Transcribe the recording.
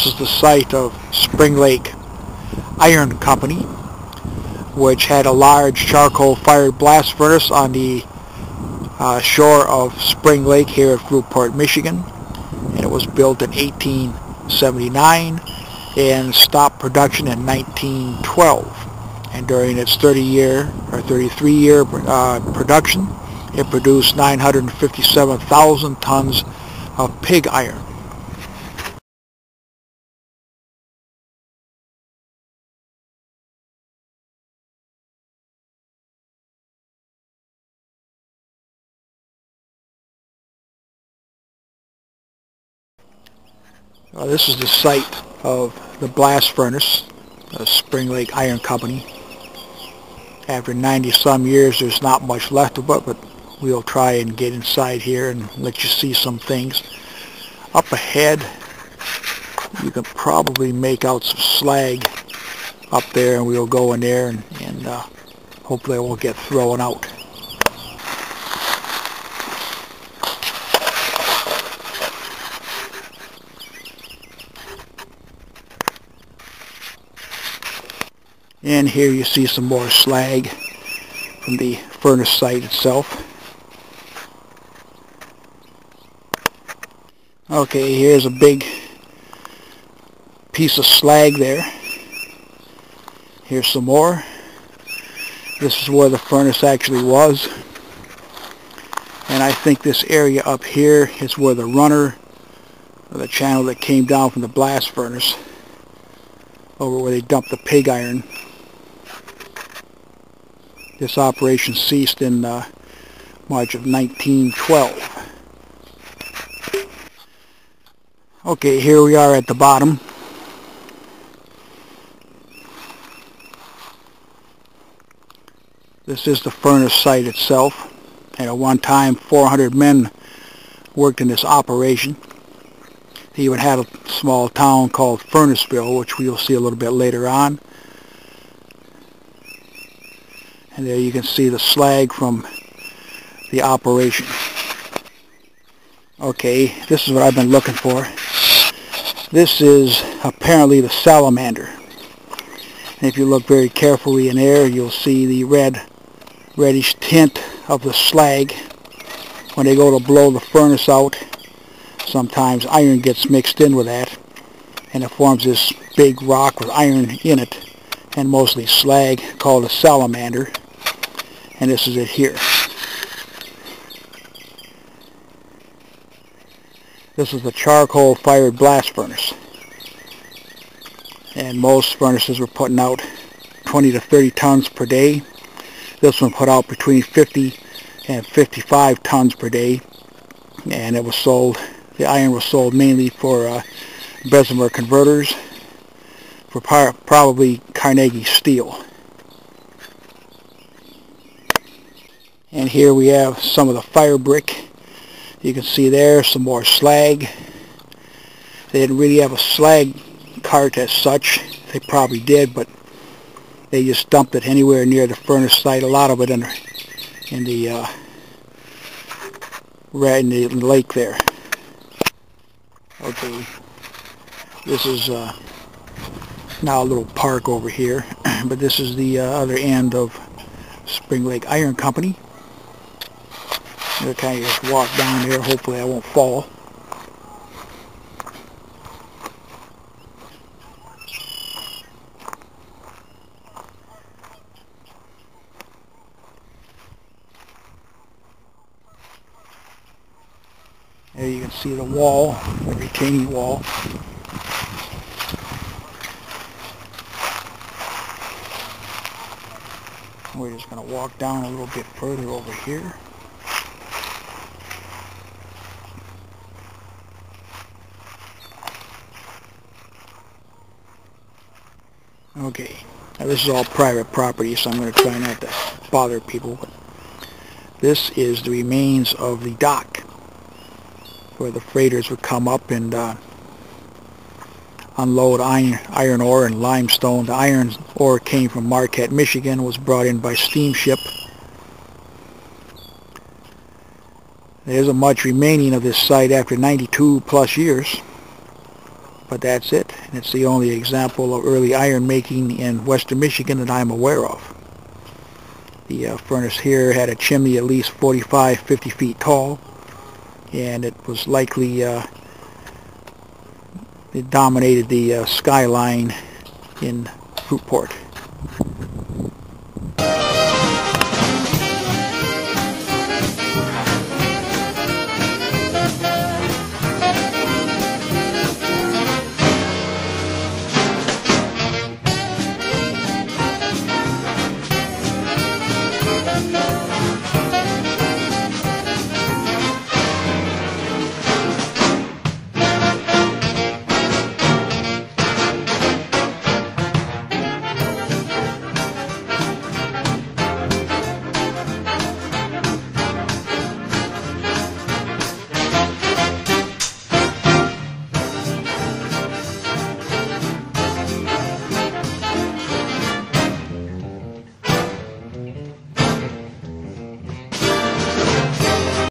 This is the site of Spring Lake Iron Company, which had a large charcoal-fired blast furnace on the shore of Spring Lake here at Fruitport, Michigan. And it was built in 1879 and stopped production in 1912. And during its 33-year production, it produced 957,000 tons of pig iron. This is the site of the blast furnace, the Spring Lake Iron Company. After 90-some years, there's not much left of it, but we'll try and get inside here and let you see some things. Up ahead, you can probably make out some slag up there, and we'll go in there and hopefully it won't get thrown out. And here you see some more slag from the furnace site itself. Okay, here's a big piece of slag there. Here's some more. This is where the furnace actually was. And I think this area up here is where the runner, or the channel that came down from the blast furnace, over where they dumped the pig iron. This operation ceased in March of 1912. Okay, here we are at the bottom. This is the furnace site itself. And at one time, 400 men worked in this operation. They even had a small town called Furnaceville, which we'll see a little bit later on. And there you can see the slag from the operation. Okay, this is what I've been looking for. This is apparently the salamander. And if you look very carefully in there, you'll see the reddish tint of the slag. When they go to blow the furnace out, sometimes iron gets mixed in with that, and it forms this big rock with iron in it, and mostly slag, called a salamander. And this is it here. This is the charcoal-fired blast furnace. And most furnaces were putting out 20 to 30 tons per day. This one put out between 50 and 55 tons per day. And it was sold, the iron was sold mainly for Bessemer converters, for probably Carnegie steel. And here we have some of the fire brick. You can see there some more slag. They didn't really have a slag cart as such. They probably did, but they just dumped it anywhere near the furnace site. A lot of it in the lake there. Okay, this is now a little park over here, but this is the other end of Spring Lake Iron Company. I'll kind of just walk down here. Hopefully I won't fall. There you can see the wall, the retaining wall. We're just going to walk down a little bit further over here. Okay, now this is all private property, so I'm going to try not to bother people. But this is the remains of the dock where the freighters would come up and unload iron ore and limestone. The iron ore came from Marquette, Michigan, was brought in by steamship. There isn't much remaining of this site after 92 plus years, but that's it. and it's the only example of early iron making in western Michigan that I'm aware of. The furnace here had a chimney at least 45-50 feet tall, and it was likely it dominated the skyline in Fruitport.